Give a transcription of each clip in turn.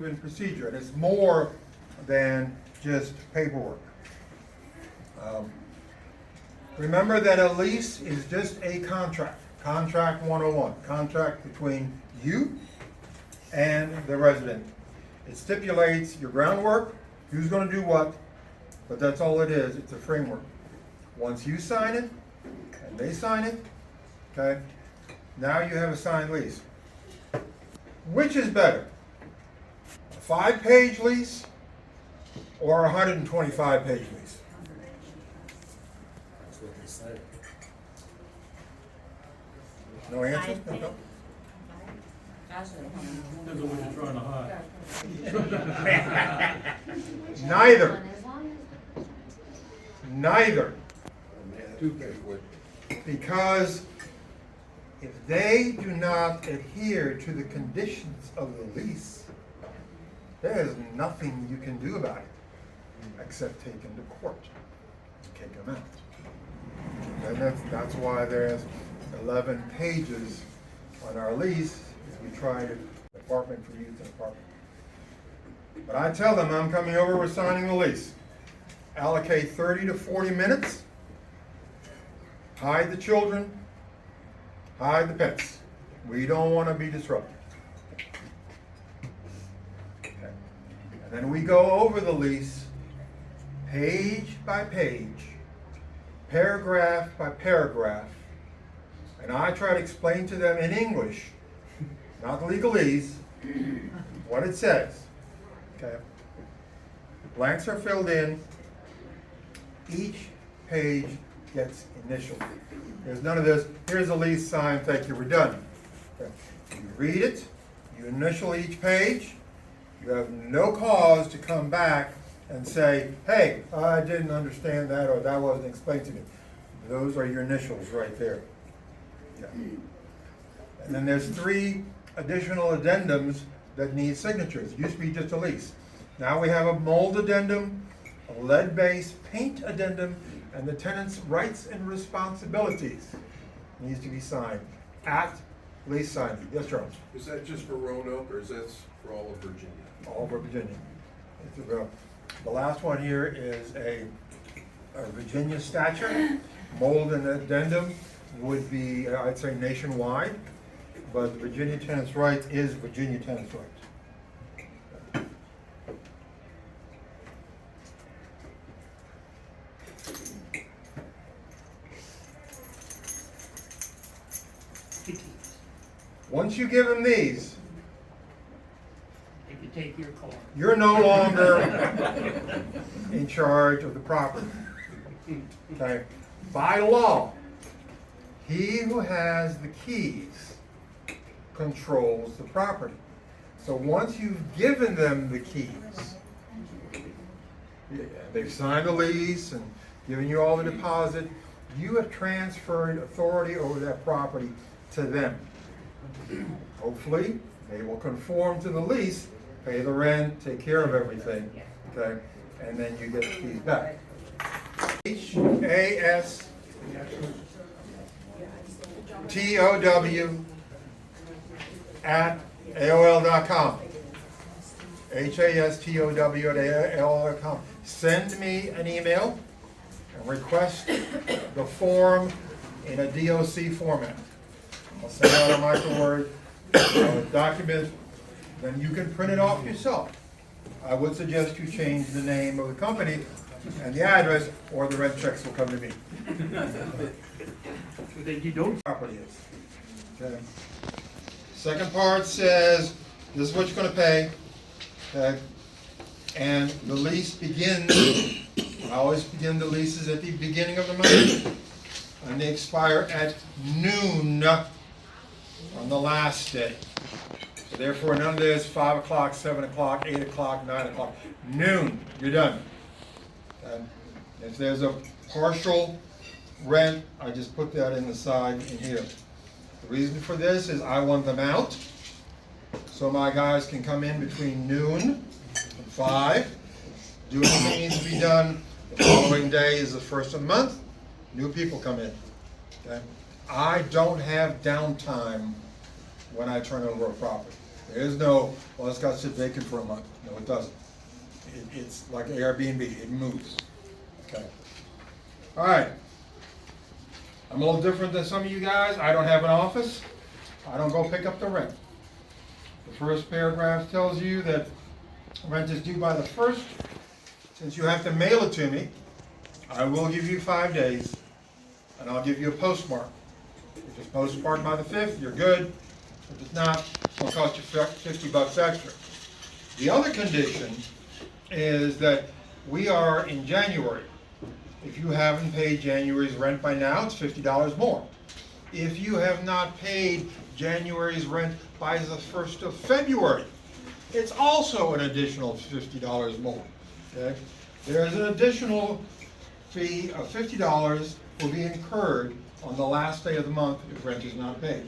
procedure, and it's more than just paperwork. Remember that a lease is just a contract, contract 101, contract between you and the resident. It stipulates your groundwork, who's going to do what, but that's all it is. It's a framework. Once you sign it and they sign it, okay, now you have a signed lease. Which is better? A 5-page lease or a 125-page lease? That's what they say. No answer? No. Depends on what you're trying to hide. Neither. Neither. Because if they do not adhere to the conditions of the lease, there is nothing you can do about it except take them to court and kick them out. And that's why there's 11 pages on our lease, is we try to Department for Youth and Department. But I tell them I'm coming over, we're signing the lease. Allocate 30 to 40 minutes. Hide the children, hide the pets. We don't want to be disrupted. Okay. And then we go over the lease page by page, paragraph by paragraph, and I try to explain to them in English, not legalese, what it says. Okay. Blanks are filled in. Each page gets initialed. There's none of this, here's a lease, sign, thank you, we're done. Okay. You read it, you initial each page, you have no cause to come back and say, hey, I didn't understand that, or that wasn't explained to me. Those are your initials right there. Yeah. And then there's 3 additional addendums that need signatures. It used to be just a lease. Now we have a mold addendum, a lead-based paint addendum, and the tenant's rights and responsibilities needs to be signed at lease signing. Yes, Charles? Is that just for Roanoke, or is that for all of Virginia? All over Virginia. The last one here is a Virginia statute. Mold and addendum would be, I'd say, nationwide, but the Virginia tenant's right is Virginia tenant's right. Once you give them these, You can take your car. you're no longer in charge of the property. Okay? By law, he who has the keys controls the property. So once you've given them the keys, they've signed the lease and given you all the deposit, you have transferred authority over that property to them. Hopefully, they will conform to the lease, pay the rent, take care of everything, okay? And then you get the keys back. HASTOW@AOL.com. HASTOW@AOL.com. Send me an email and request the form in a DOC format. I'll send out a microword document, then you can print it off yourself. I would suggest you change the name of the company and the address, or the rent checks will come to me. Then you don't. Property is. Okay. Second part says, this is what you're gonna pay, okay? And the lease begins, I always begin the leases at the beginning of the month, and they expire at noon on the last day. So therefore, none of this 5 o'clock, 7 o'clock, 8 o'clock, 9 o'clock. Noon, you're done. And if there's a partial rent, I just put that in the side in here. The reason for this is I want them out, so my guys can come in between noon and 5, do anything that needs to be done. The following day is the first of the month, new people come in. Okay? I don't have downtime when I turn over a property. There is no, well, it's got to sit vacant for a month. No, it doesn't. It's like Airbnb, it moves. Okay. All right. I'm a little different than some of you guys. I don't have an office. I don't go pick up the rent. The first paragraph tells you that rent is due by the 1st. Since you have to mail it to me, I will give you 5 days, and I'll give you a postmark. If it's postmarked by the 5th, you're good. If it's not, it'll cost you $50 extra. The other condition is that we are in January. If you haven't paid January's rent by now, it's $50 more. If you have not paid January's rent by the 1st of February, it's also an additional $50 more. Okay? There's an additional fee of $50 will be incurred on the last day of the month if rent is not paid.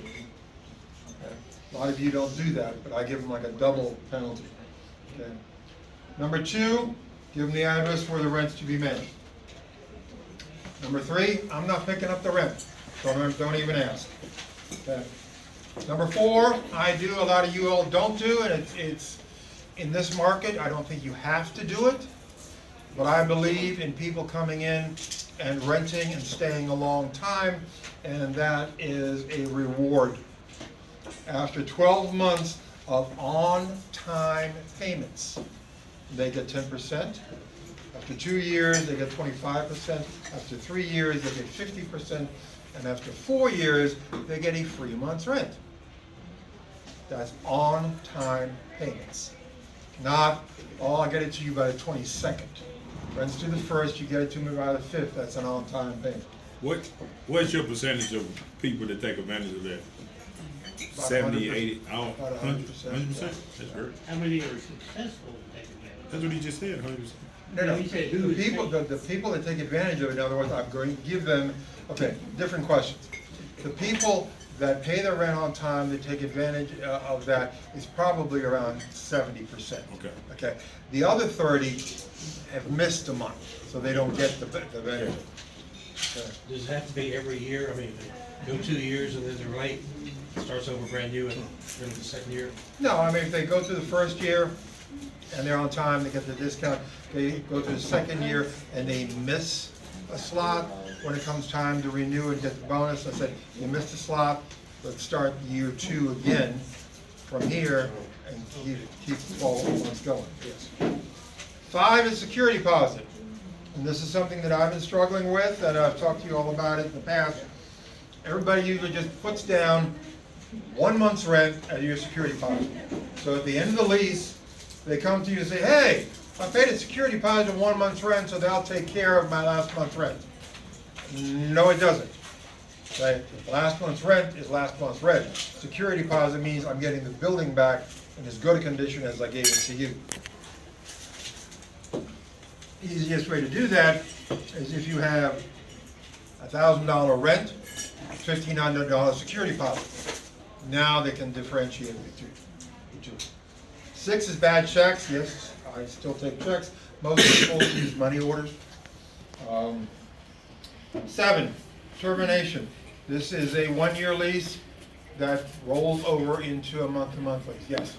Okay? A lot of you don't do that, but I give them like a double penalty. Okay? Number 2, give them the address where the rent's to be made. Number 3, I'm not picking up the rent, so don't even ask. Okay. Number 4, I do, a lot of you all don't do, and it's in this market, I don't think you have to do it, but I believe in people coming in and renting and staying a long time, and that is a reward. After 12 months of on-time payments, they get 10%. After 2 years, they get 25%. After 3 years, they get 50%. And after 4 years, they get a free month's rent. That's on-time payments. Not, oh, I'll get it to you by the 22nd. Rent's due the 1st, you get it to me by the 5th. That's an on-time payment. What's your percentage of people that take advantage of that? About 70, 100%. 80, About 100%? 100%. That's great. How many are successful in taking advantage? That's what he just said, 100%. No, He said who the is people, the people that take advantage of it, in other words, I'm going to give them, okay, different questions. The people that pay their rent on time, that take advantage of that, is probably around 70%. Okay. Okay, the other 30 have missed a month, so they don't get the benefit. Okay. Does it have to be every year? I mean, if they go 2 years and then they're late, starts over brand new and then the second year? No, I mean, if they go through the first year and they're on time, they get the discount. They go through the second year and they miss a slot, when it comes time to renew and get the bonus, I said, you missed a slot, let's start year 2 again from here and keep the 12 months going. Yes. 5 is security deposit. And this is something that I've been struggling with, and I've talked to you all about it in the past. Everybody usually just puts down 1 month's rent as your security deposit. So at the end of the lease, they come to you and say, hey, I paid a security deposit of 1 month's rent, so they'll take care of my last month's rent. No, it doesn't. Okay? Last month's rent is last month's rent. Security deposit means I'm getting the building back in as good a condition as I gave it to you. Easiest way to do that is if you have $1,000 rent, $1,500 security deposit. Now they can differentiate the two. 6 is bad checks. Yes, I still take checks. Most people use money orders. 7, termination. This is a 1-year lease that rolls over into a month-to-month lease. Yes?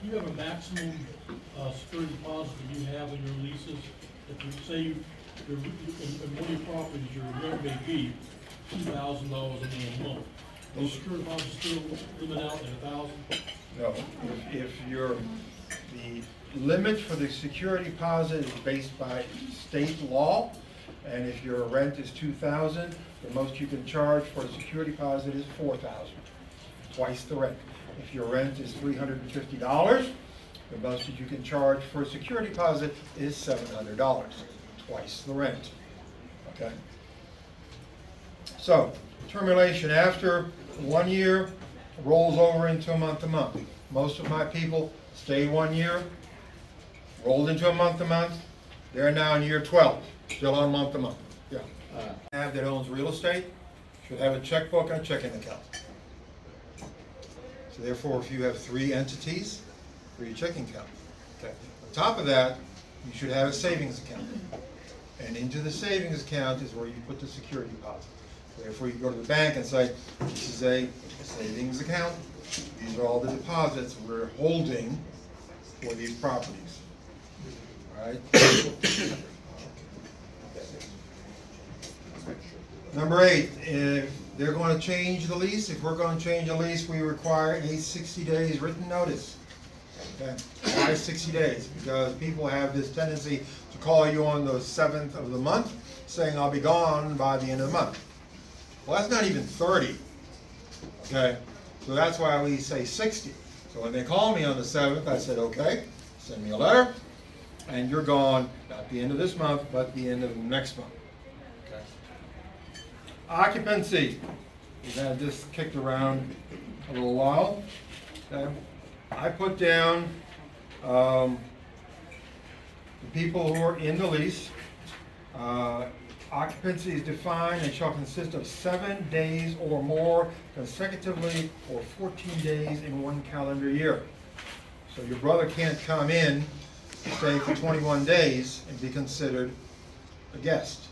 Do you have a maximum security deposit that you have in your leases? If you say in one of your properties, your rent may be $2,000 a month, those security deposits still limit out at $1,000? No. If the limit for the security deposit is based by state law, and if your rent is $2,000, the most you can charge for a security deposit is $4,000, twice the rent. If your rent is $350, the most that you can charge for a security deposit is $700, twice the rent. Okay? So, termination after 1 year rolls over into a month-to-month. Most of my people stay 1 year, rolled into a month-to-month. They're now in year 12, still on month-to-month. Yeah. Have that owns real estate should have a checkbook and a checking account. So therefore, if you have 3 entities, 3 checking account. Okay. On top of that, you should have a savings account. And into the savings account is where you put the security deposit. Therefore, you go to the bank and say, this is a savings account. These are all the deposits we're holding for these properties. All right? Number 8, if they're going to change the lease, if we're going to change the lease, we require a 60 days written notice. Okay? Why 60 days? Because people have this tendency to call you on the 7th of the month, saying I'll be gone by the end of the month. Well, that's not even 30. Okay? So that's why we say 60. So when they call me on the 7th, I said, okay, send me a letter, and you're gone, not the end of this month, but the end of next month. Okay. Occupancy. We've had this kicked around a little while. Okay. I put down the people who are in the lease. Occupancy is defined and shall consist of 7 days or more consecutively or 14 days in one calendar year. So your brother can't come in, stay for 21 days and be considered a guest.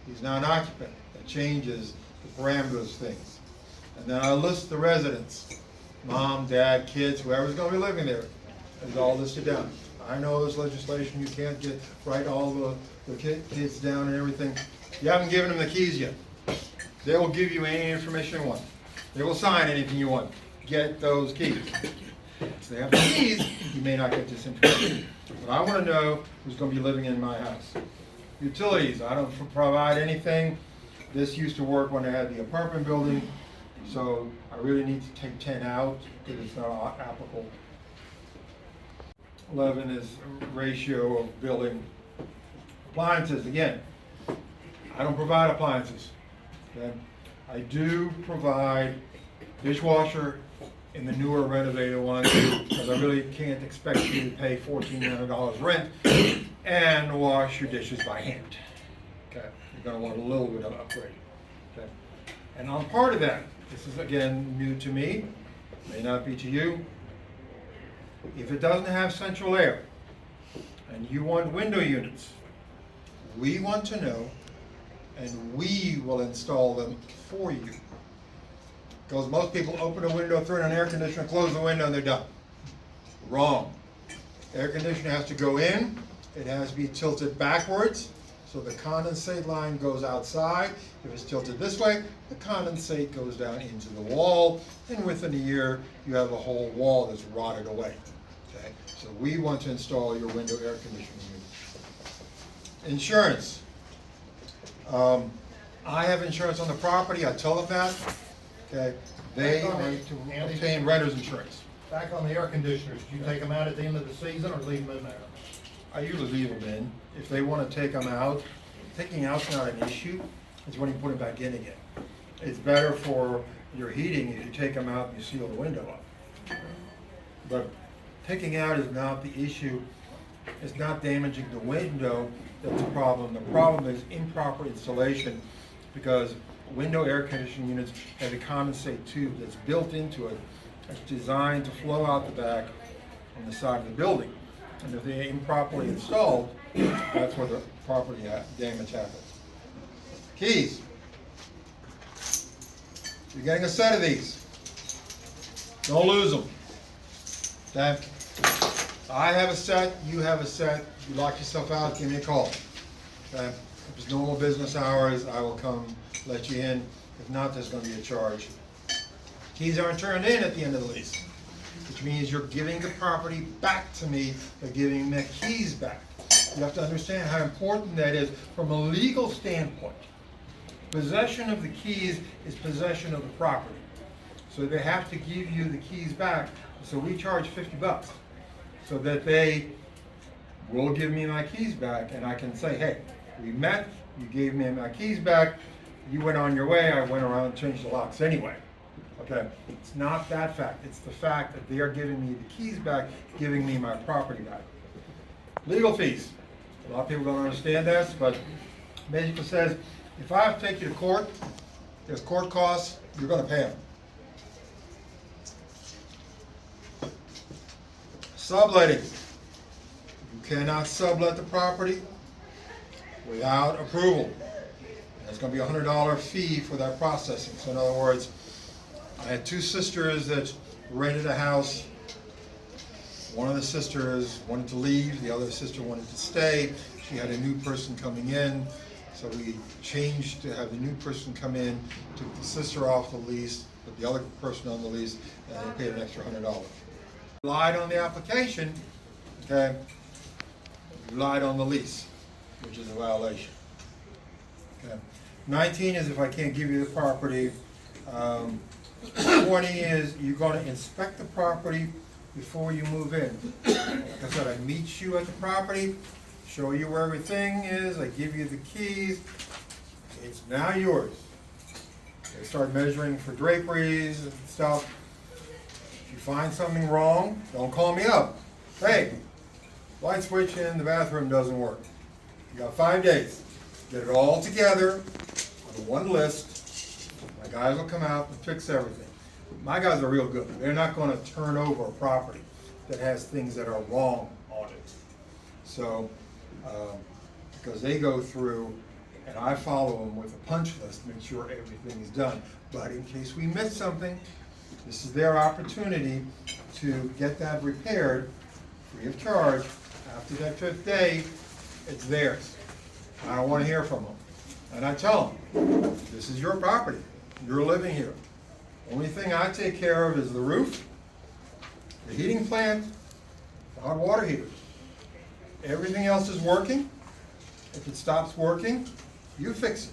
He's not an occupant. That changes the parameters of things. And then I list the residents. Mom, dad, kids, whoever's going to be living there is all listed down. I know there's legislation, you can't write all the kids down and everything. You haven't given them the keys yet. They will give you any information you want. They will sign anything you want. Get those keys. If they have the keys, you may not get this information. But I want to know who's going to be living in my house. Utilities, I don't provide anything. This used to work when I had the apartment building, so I really need to take 10 out because it's not applicable. 11 is ratio of building. Appliances, again, I don't provide appliances. Okay? I do provide dishwasher in the newer renovated ones because I really can't expect you to pay $1,400 rent and wash your dishes by hand. Okay? You're going to want a little bit of upgrade. Okay? And on part of that, this is again new to me, may not be to you. If it doesn't have central air and you want window units, we want to know and we will install them for you. Because most people open a window, throw in an air conditioner, close the window, and they're done. Wrong. Air conditioner has to go in, it has to be tilted backwards, so the condensate line goes outside. If it's tilted this way, the condensate goes down into the wall, and within a year, you have a whole wall that's rotted away. Okay? So we want to install your window air conditioning unit. Insurance. I have insurance on the property, I tell them that. Okay? They are to obtain renter's insurance. Back on the air conditioners, do you take them out at the end of the season or leave them in there? I usually leave them in. If they want to take them out, taking out's not an issue. It's when you put them back in again. It's better for your heating if you take them out and you seal the window up. But taking out is not the issue. It's not damaging the window that's the problem. The problem is improper installation because window air conditioning units have a condensate tube that's built into it. It's designed to flow out the back on the side of the building. And if they're improperly installed, that's where the property damage happens. Keys. You're getting a set of these. Don't lose them. Okay? I have a set, you have a set. You lock yourself out, give me a call. Okay? If it's normal business hours, I will come let you in. If not, there's going to be a charge. Keys aren't turned in at the end of the lease, which means you're giving the property back to me by giving me the keys back. You have to understand how important that is from a legal standpoint. Possession of the keys is possession of the property. So they have to give you the keys back. So we charge $50 so that they will give me my keys back and I can say, hey, we met, you gave me my keys back, you went on your way, I went around and changed the locks anyway. Okay, it's not that fact, it's the fact that they are giving me the keys back, giving me my property back. Legal fees. A lot of people don't understand this, but basically says, if I have to take you to court, there's court costs, you're going to pay them. Subletting. You cannot sublet the property without approval. There's going to be a $100 fee for that processing. So in other words, I had two sisters that rented a house. One of the sisters wanted to leave, the other sister wanted to stay. She had a new person coming in, so we changed to have the new person come in, took the sister off the lease, put the other person on the lease, and they paid an extra $100. Lied on the application, okay? You lied on the lease, which is a violation. Okay. 19 is if I can't give you the property. 20 is you're gonna inspect the property before you move in. Like I said, I meet you at the property, show you where everything is, I give you the keys, it's now yours. They start measuring for draperies and stuff. If you find something wrong, don't call me up. Hey, light switch in the bathroom doesn't work. You got 5 days. Get it all together on one list. My guys will come out and fix everything. My guys are real good. They're not gonna turn over a property that has things that are wrong on it. So, because they go through and I follow them with a punch list, make sure everything is done. But in case we miss something, this is their opportunity to get that repaired free of charge. After that 5th day, it's theirs. I don't want to hear from them. And I tell them, this is your property. You're living here. Only thing I take care of is the roof, the heating plant, the hot water heater. Everything else is working. If it stops working, you fix it.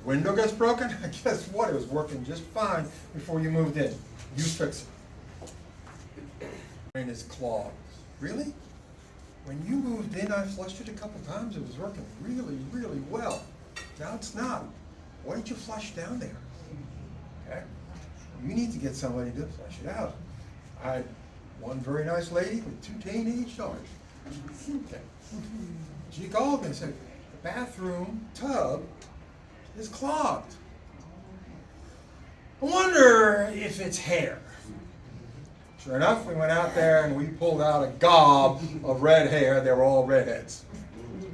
Window gets broken, guess what? It was working just fine before you moved in. You fix it. Drain is clogged. Really? When you moved in, I flushed it a couple times. It was working really, really well. Now it's not. Why did you flush down there? Okay? You need to get somebody to flush it out. I had one very nice lady with 2 teenage daughters. Okay. She called me and said, the bathroom tub is clogged. I wonder if it's hair. Sure enough, we went out there and we pulled out a gob of red hair. They were all redheads.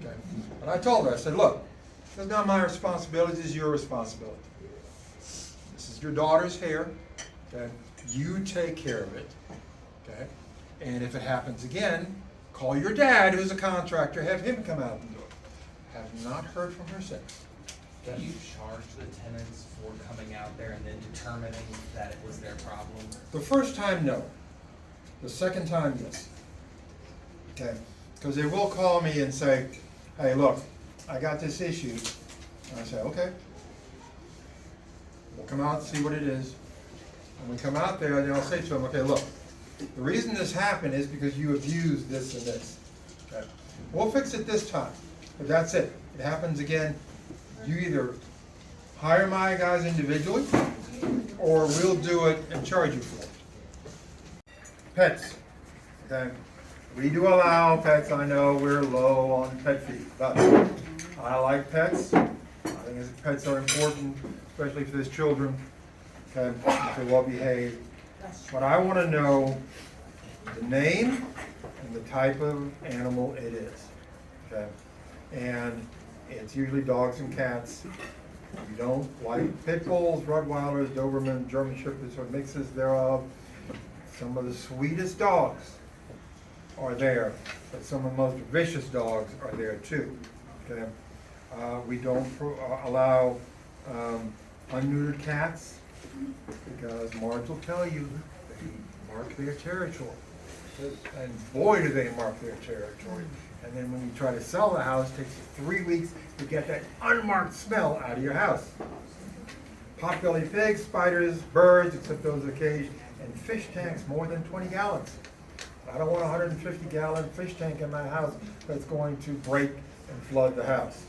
Okay. And I told her, I said, look, it's not my responsibility, it's your responsibility. This is your daughter's hair. Okay. You take care of it. Okay. And if it happens again, call your dad, who's a contractor, have him come out and do it. Have not heard from her since. Do you charge the tenants for coming out there and then determining that it was their problem? The first time, no. The second time, yes. Okay, because they will call me and say, hey, look, I got this issue. And I say, okay. We'll come out and see what it is. When we come out there, then I'll say to them, okay, look, the reason this happened is because you abused this and this. Okay. We'll fix it this time, but that's it. It happens again. You either hire my guys individually, or we'll do it and charge you for it. Pets, okay? We do allow pets. I know we're low on pet feed, but I like pets. I think pets are important, especially for these children, okay, if they're well behaved. But I want to know the name and the type of animal it is, okay? And it's usually dogs and cats. You don't like pit bulls, Rottweilers, Doberman, German Shepherds, or mixes thereof. Some of the sweetest dogs are there, but some of the most vicious dogs are there too. Okay, we don't allow unneutered cats because Marge will tell you they mark their territory, and boy do they mark their territory. And then when you try to sell the house, it takes you 3 weeks to get that unmarked smell out of your house. Pot-bellied pigs, spiders, birds, except those are caged, and fish tanks more than 20 gallons. I don't want a 150-gallon fish tank in my house that's going to break and flood the house.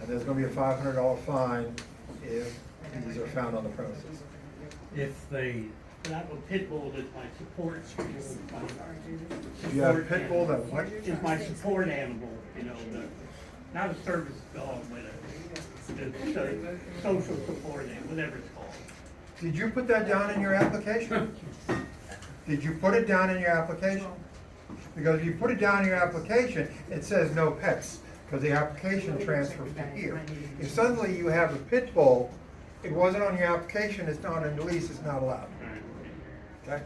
And there's going to be a $500 fine if these are found on the premises. If they, That a pit bull is my support. If you have a pit bull that what? Is my support animal, you know, not a service dog, but a social support animal, whatever it's called. Did you put that down in your application? Did you put it down in your application? Because if you put it down in your application, it says no pets, because the application transfers to here. If suddenly you have a pit bull, it wasn't on your application, it's not in the lease, it's not allowed. Okay?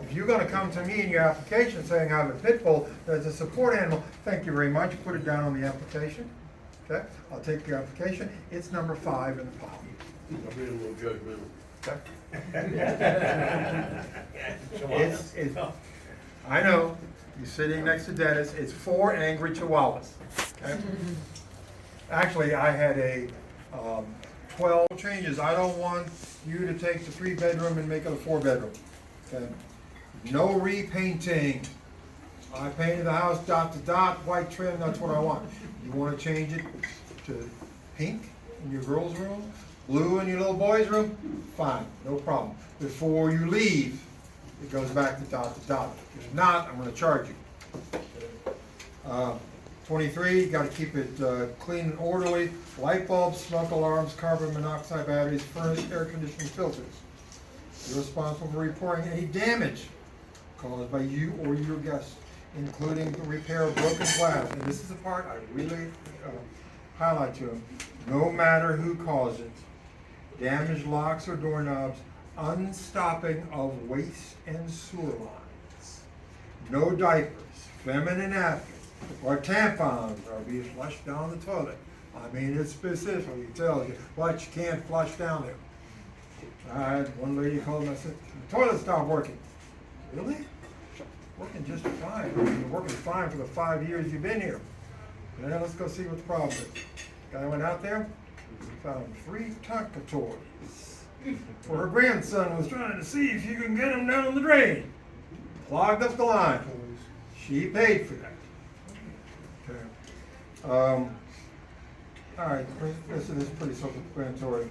If you're gonna come to me in your application saying I have a pit bull that's a support animal, thank you very much, put it down on the application. Okay? I'll take your application, it's number 5 in the pile. I'm being a little judgmental. Okay? It's, I know, you're sitting next to Dennis, it's 4 angry chihuahuas. Okay? Actually, I had a 12 changes. I don't want you to take the 3-bedroom and make it a 4-bedroom. Okay? No repainting. I painted the house dot to dot, white trim, that's what I want. You wanna change it to pink in your girls' room, blue in your little boys' room, fine, no problem. Before you leave, it goes back to dot to dot. If not, I'm gonna charge you. 23, you gotta keep it clean and orderly. Light bulbs, smoke alarms, carbon monoxide batteries, furnace, air conditioning filters. You're responsible for reporting any damage caused by you or your guests, including the repair of broken glass. And this is the part I really highlight to them. No matter who caused it, damaged locks or doorknobs, unstopping of waste and sewer lines. No diapers, feminine napkins, or tampons are being flushed down the toilet. I mean, it specifically tells you what you can't flush down there. I had one lady called me and said, the toilet stopped working. Really? Working just fine. It's been working fine for the 5 years you've been here. Yeah, let's go see what the problem is. Guy went out there, found 3 Tonka toys. For her grandson was trying to see if you can get them down the drain. Clogged up the line. She paid for that. Okay. All right, this is pretty self-explanatory.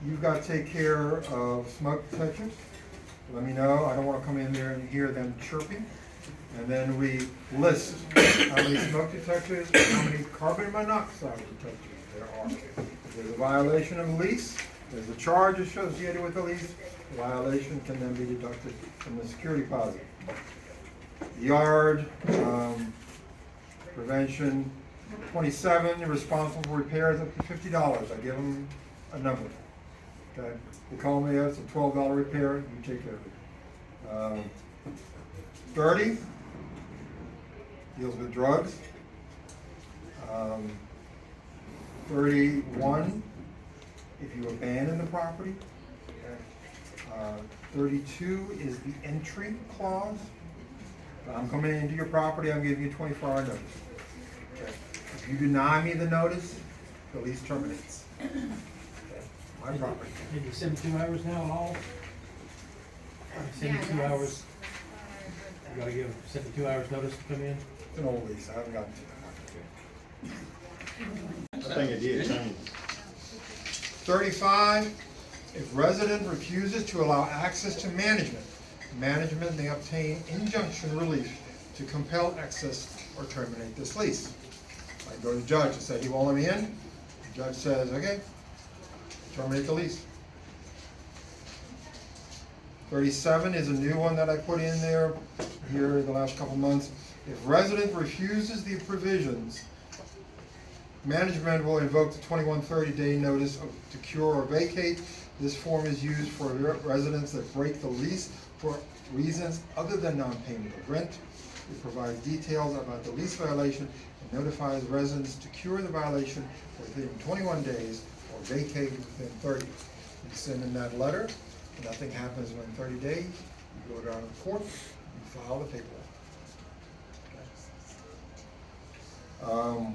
You've got to take care of smoke detectors. Let me know. I don't want to come in there and hear them chirping. And then we list how many smoke detectors, and how many carbon monoxide detectors there are. If there's a violation of the lease, there's a charge associated with the lease. The violation can then be deducted from the security deposit. Yard prevention. 27, you're responsible for repairs up to $50. I give them a number. Okay, they call me, it's a $12 repair, you take care of it. 30 deals with drugs. 31, if you abandon the property. Okay. 32 is the entry clause. If I'm coming into your property, I'm giving you 24-hour notice. Okay. If you deny me the notice, the lease terminates. Okay. My property. Maybe 72 hours now in all? 72 hours, you gotta give 72 hours notice to come in? It's an old lease, I haven't gotten to that. I think it did change. 35, if resident refuses to allow access to management, management may obtain injunction relief to compel access or terminate this lease. I go to the judge and say, he won't let me in. The judge says, okay, terminate the lease. 37 is a new one that I put in there here the last couple months. If resident refuses the provisions, management will invoke the 21-30-day notice to cure or vacate. This form is used for residents that break the lease for reasons other than non-payment of rent. It provides details about the lease violation and notifies residents to cure the violation within 21 days or vacate within 30. You send in that letter. Nothing happens within 30 days. You go down to court, you file the paperwork. Okay.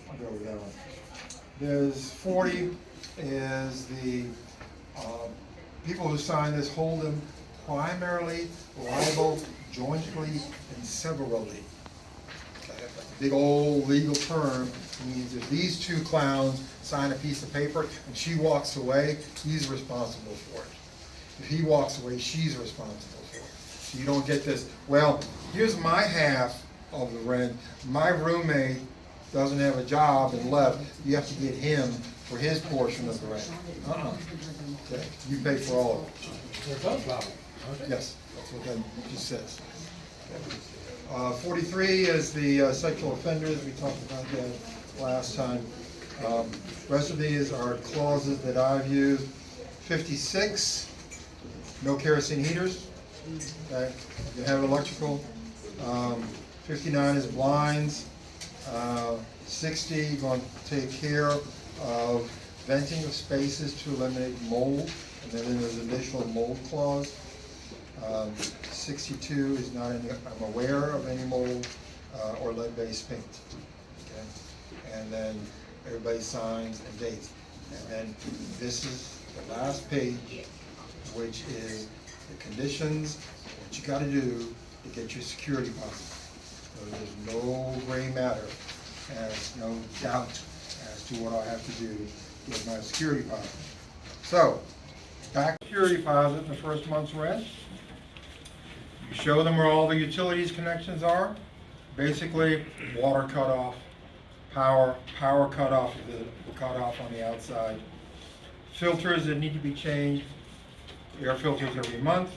I'll go with that one. There's 40 is the people who sign this hold them primarily liable jointly and severally. Okay, that's a big old legal term. It means if these 2 clowns sign a piece of paper and she walks away, he's responsible for it. If he walks away, she's responsible for it. So you don't get this, well, here's my half of the rent, my roommate doesn't have a job and left, you have to get him for his portion of the rent. Okay, you pay for all of it. They're both liable, aren't they? Yes, that's what that just says. 43 is the sexual offenders, we talked about that last time. Rest of these are clauses that I've used. 56, no kerosene heaters. Okay, you have electrical. 59 is blinds. 60, going to take care of venting of spaces to eliminate mold, and then there's additional mold clause. 62 is not any, I'm aware of any mold or lead-based paint. Okay? And then everybody signs and dates. And then this is the last page, which is the conditions, what you gotta do to get your security deposit. So there's no gray matter, there's no doubt as to what I have to do to get my security deposit. So, back to security deposit in the first month's rent. You show them where all the utilities connections are. Basically, water cutoff, power cutoff, the cutoff on the outside. Filters that need to be changed, air filters every month.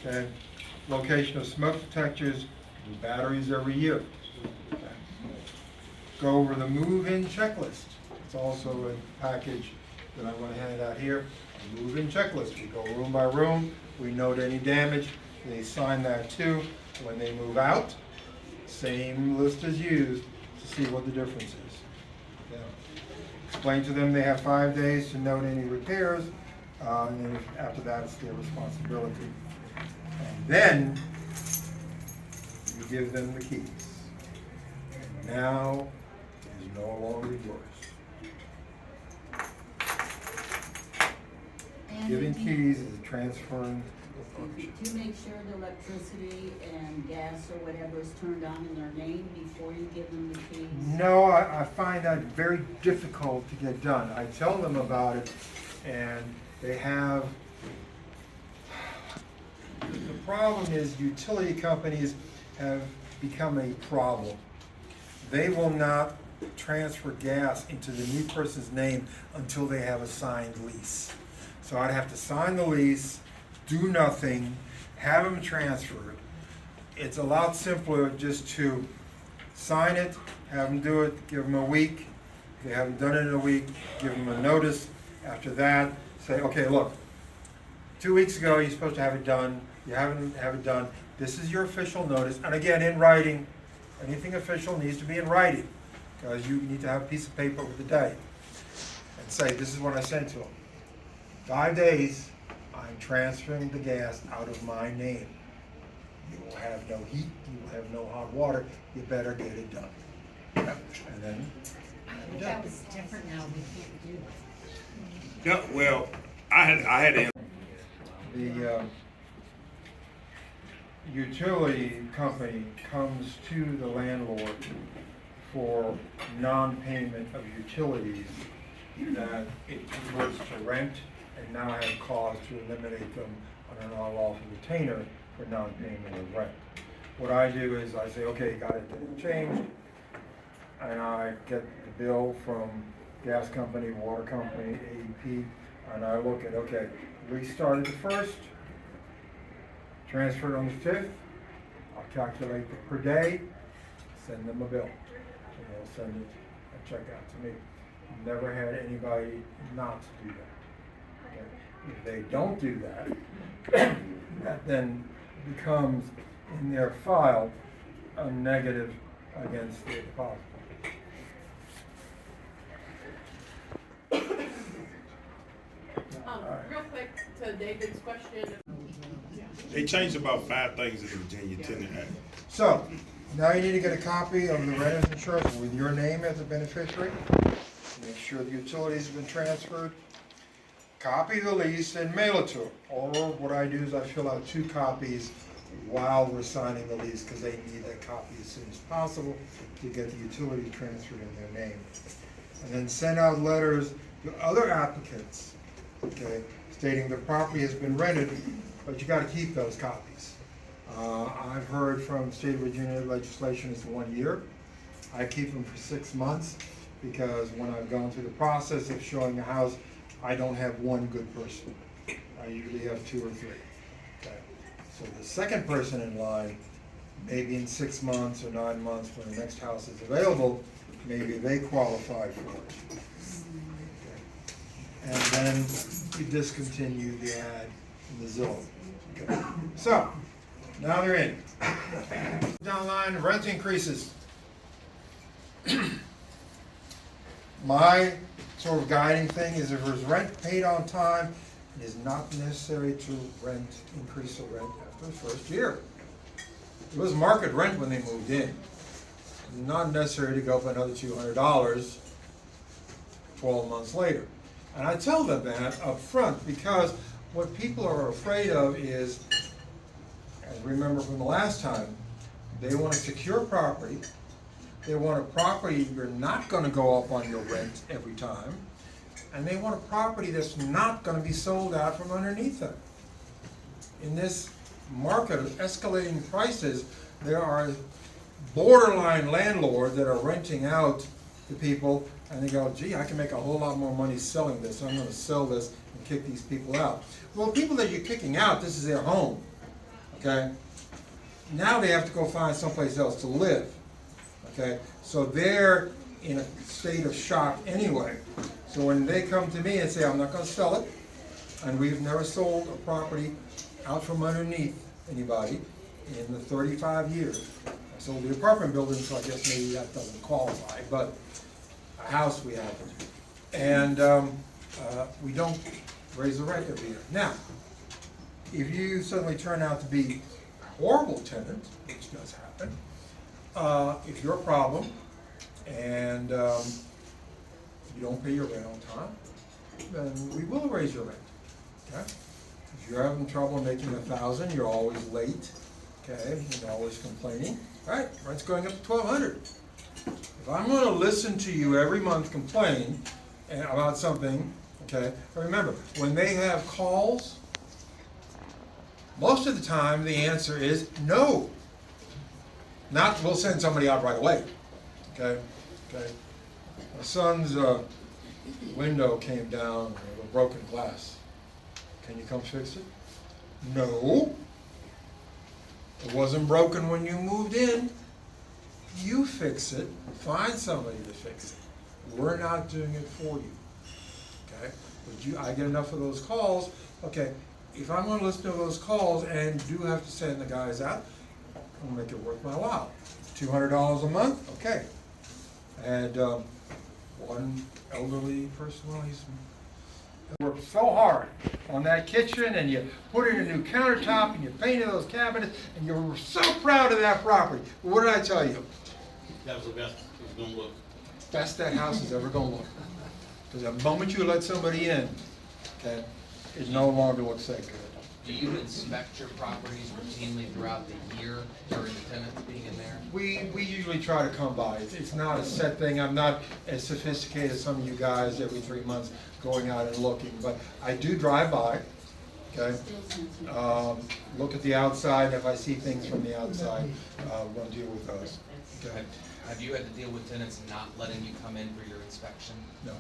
Okay. Location of smoke detectors, and batteries every year. Okay. Go over the move-in checklist. It's also a package that I want to hand out here. A move-in checklist. We go room by room. We note any damage. They sign that too when they move out. Same list is used to see what the difference is. Yeah. Explain to them they have 5 days to note any repairs, and then after that it's their responsibility. And then you give them the keys. And now it is no longer yours. And Giving keys is transferring authorship. to make sure the electricity and gas or whatever is turned on in their name before you give them the keys? No, I find that very difficult to get done. I tell them about it, and they have, the problem is utility companies have become a problem. They will not transfer gas into the new person's name until they have a signed lease. So I'd have to sign the lease, do nothing, have them transferred. It's a lot simpler just to sign it, have them do it, give them a week. If they haven't done it in a week, give them a notice. After that, say, okay, look, 2 weeks ago you're supposed to have it done, you haven't have it done. This is your official notice, and again, in writing. Anything official needs to be in writing, because you need to have a piece of paper with the date. And say, this is what I sent to them. 5 days, I'm transferring the gas out of my name. You will have no heat, you will have no hot water, you better get it done. Yep. And then, That was different now, we can't do that. Yeah, well, I had the utility company comes to the landlord for non-payment of utilities that it converts to rent, and now have cause to eliminate them on an unlawful retainer for non-payment of rent. What I do is I say, okay, got it changed, and I get the bill from gas company, water company, AEP, and I look at, okay, we started the 1st, transferred on the 5th, I'll calculate the per day, send them a bill, and they'll send it a check out to me. Never had anybody not do that. Okay? If they don't do that, that then becomes in their file a negative against the deposit. Real quick to David's question. They changed about 5 things in the Virginia Tenant Act. So, now you need to get a copy of the renter's insurance with your name as a beneficiary. Make sure the utilities have been transferred. Copy the lease and mail it to them. Or what I do is I fill out 2 copies while we're signing the lease, because they need that copy as soon as possible to get the utility transferred in their name. And then send out letters to other applicants, okay, stating the property has been rented, but you gotta keep those copies. I've heard from state of Virginia legislation is 1 year. I keep them for 6 months, because when I've gone through the process of showing a house, I don't have one good person. I usually have 2 or 3. Okay. So the second person in line, maybe in 6 months or 9 months when the next house is available, maybe they qualified for it. And then you discontinue the ad in the Zillow. Okay. So, now they're in. Down the line, rent increases. My sort of guiding thing is if there's rent paid on time, it is not necessary to increase the rent after the first year. It was market rent when they moved in. Not necessary to go up another $200 12 months later. And I tell them that up front because what people are afraid of is, and remember from the last time, they want a secure property. They want a property you're not going to go up on your rent every time. And they want a property that's not going to be sold out from underneath them. In this market of escalating prices, there are borderline landlords that are renting out to people, and they go, gee, I can make a whole lot more money selling this. I'm going to sell this and kick these people out. Well, people that you're kicking out, this is their home, okay? Now they have to go find someplace else to live, okay? So they're in a state of shock anyway. So when they come to me and say, I'm not going to sell it, and we've never sold a property out from underneath anybody in the 35 years. I sold the apartment building, so I guess maybe that doesn't qualify, but a house we haven't. And we don't raise the rent every year. Now, if you suddenly turn out to be a horrible tenant, which does happen, if you're a problem and you don't pay your rent on time, then we will raise your rent. Okay? If you're having trouble making $1,000, you're always late. Okay, you're always complaining. All right, rent's going up to $1,200. If I'm going to listen to you every month complain about something, okay, remember, when they have calls, most of the time the answer is no. Not, we'll send somebody out right away. Okay, okay. My son's window came down with broken glass. Can you come fix it? No. It wasn't broken when you moved in. You fix it, find somebody to fix it. We're not doing it for you, okay? But I get enough of those calls, okay, if I'm gonna listen to those calls and do have to send the guys out, I'm gonna make it worth my while. $200 a month, okay. And one elderly person, well, he's worked so hard on that kitchen, and you put in a new countertop, and you painted those cabinets, and you were so proud of that property. But what did I tell you? That was the best it was gonna look. Best that house is ever gonna look. Because the moment you let somebody in, okay, it no longer looks that good. Do you inspect your properties routinely throughout the year during the tenants being in there? We usually try to come by. It's not a set thing. I'm not as sophisticated as some of you guys every 3 months going out and looking, but I do drive by, okay? Look at the outside. If I see things from the outside, we'll deal with those. Okay. Have you had to deal with tenants not letting you come in for your inspection? No.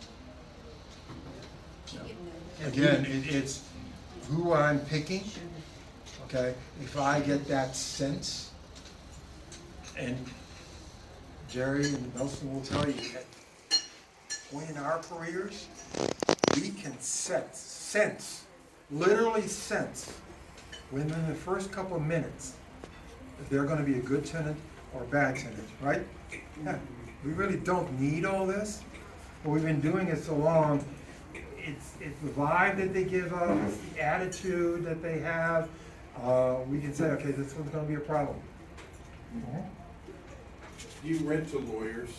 No. Again, it's who I'm picking, okay? If I get that sense, and Jerry and Nelson will tell you, at point in our careers, we can sense, literally sense, within the first couple of minutes, if they're gonna be a good tenant or a bad tenant, right? Yeah, we really don't need all this, but we've been doing it so long. It's the vibe that they give us, it's the attitude that they have. We can say, okay, this one's gonna be a problem. Do you rent to lawyers?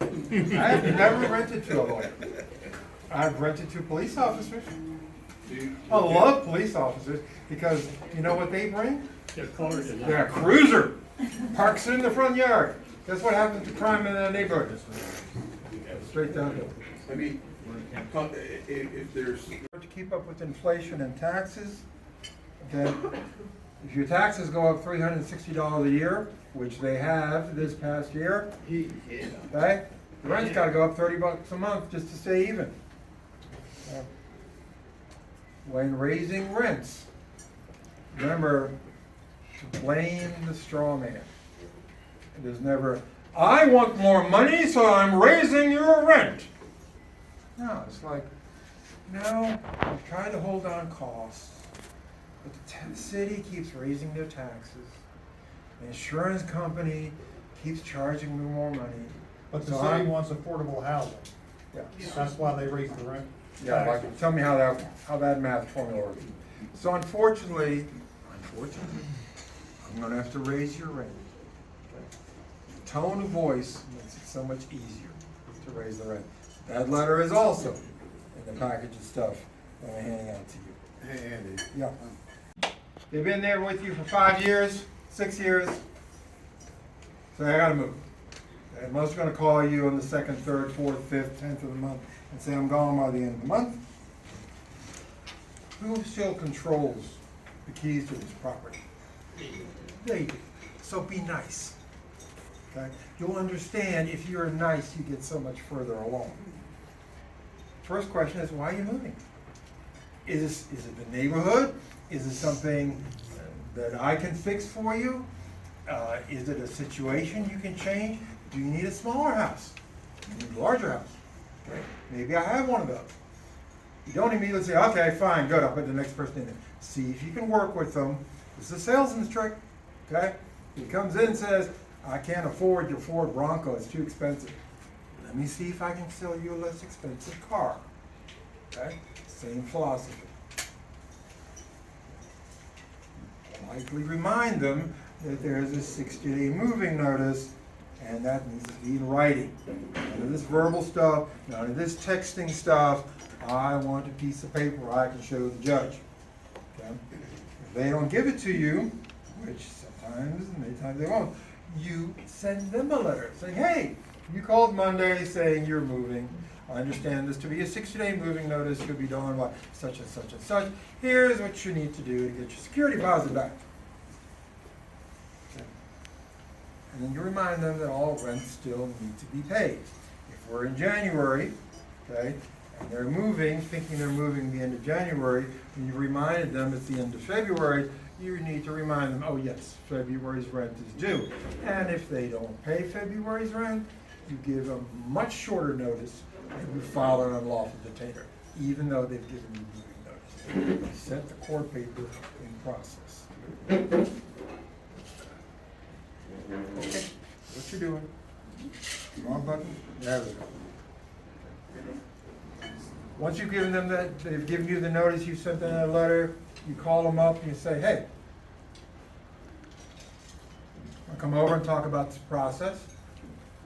I have never rented to a lawyer. I've rented to police officers. I love police officers because you know what they bring? They're a cruiser. Parks in the front yard. Guess what happens to crime in that neighborhood? Straight downhill. I mean, if there's... To keep up with inflation and taxes, okay? If your taxes go up $360 a year, which they have this past year, okay? The rent's gotta go up $30 a month just to stay even. When raising rents, remember to blame the straw man. There's never I want more money, so I'm raising your rent. No, it's like, no, I'm trying to hold on costs, but the city keeps raising their taxes. The insurance company keeps charging me more money. But the So city I'm- wants affordable housing. Yeah. That's why they raised the rent. Yeah, like, tell me how that math formula works. So unfortunately, I'm gonna have to raise your rent. Tone of voice makes it so much easier to raise the rent. That letter is also in the package of stuff that I'm handing out to you. Hey, Andy. Yeah. They've been there with you for 5 years, 6 years, so I gotta move. And most are gonna call you on the 2nd, 3rd, 4th, 5th, 10th of the month and say, I'm gone by the end of the month. Who still controls the keys to this property? They do. So be nice. Okay? You'll understand if you're nice, you get so much further along. First question is, why are you moving? Is it the neighborhood? Is it something that I can fix for you? Is it a situation you can change? Do you need a smaller house? Do you need a larger house? Okay. Maybe I have one of those. You don't immediately say, okay, fine, good, I'll put the next person in there. See if you can work with them. This is a salesman's trick, okay? He comes in and says, I can't afford your Ford Bronco, it's too expensive. Let me see if I can sell you a less expensive car, okay? Same philosophy. Politely remind them that there's a 60-day moving notice, and that needs to be in writing. None of this verbal stuff, none of this texting stuff. I want a piece of paper I can show the judge. Okay? If they don't give it to you, which sometimes, many times they won't, you send them a letter saying, hey, you called Monday saying you're moving. I understand this to be a 60-day moving notice. You'll be done by such and such and such. Here's what you need to do to get your security deposit back. Okay. And then you remind them that all rents still need to be paid. If we're in January, okay, and they're moving, thinking they're moving the end of January, and you reminded them it's the end of February, you need to remind them, oh yes, February's rent is due. And if they don't pay February's rent, you give them much shorter notice and you file an unlawful detainer, even though they've given you moving notice. You set the court paper in process. Okay, what you doing? Wrong button? There we go. Once you've given them that, they've given you the notice, you sent them a letter, you call them up and you say, hey, I'll come over and talk about this process,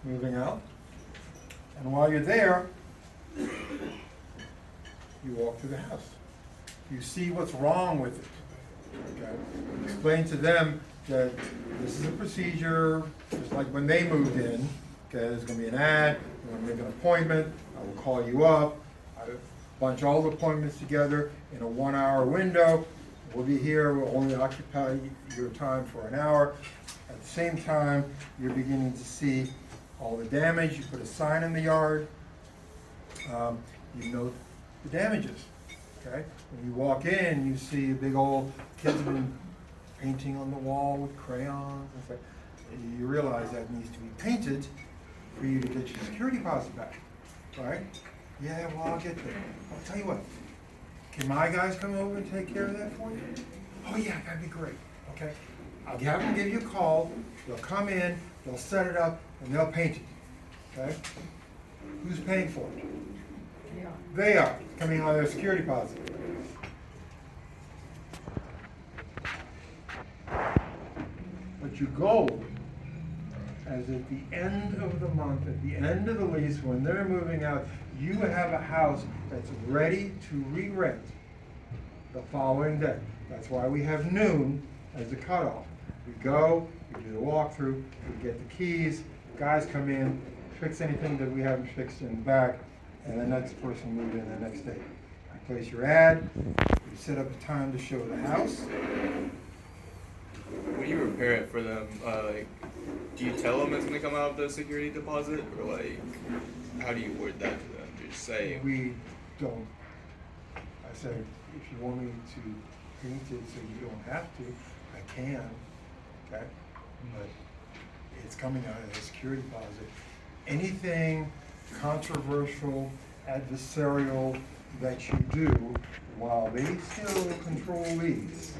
moving out. And while you're there, you walk through the house. You see what's wrong with it. Okay? Explain to them that this is a procedure, just like when they moved in. Okay, there's going to be an ad, you're going to make an appointment, I will call you up, I bunch all the appointments together in a 1-hour window. We'll be here, we'll only occupy your time for an hour. At the same time, you're beginning to see all the damage. You put a sign in the yard. You note the damages. Okay? When you walk in, you see a big old kids have been painting on the wall with crayons. And stuff. You realize that needs to be painted for you to get your security deposit back. Right? Yeah, well, I'll get there. I'll tell you what. Can my guys come over and take care of that for you? Oh yeah, that'd be great. Okay? I'll have them give you a call. They'll come in, they'll set it up, and they'll paint it. Okay? Who's paying for it? They are, coming out of their security deposit. But your goal is at the end of the month, at the end of the lease, when they're moving out, you have a house that's ready to re-rent the following day. That's why we have noon as the cutoff. We go, we do the walkthrough, we get the keys, guys come in, fix anything that we haven't fixed in the back, and the next person move in the next day. You place your ad, you set up a time to show the house. When you repair it for them, do you tell them it's gonna come out of the security deposit, or how do you word that to them? Just say. We don't. I said, if you want me to paint it so you don't have to, I can, okay? But it's coming out of the security deposit. Anything controversial, adversarial that you do while they still control these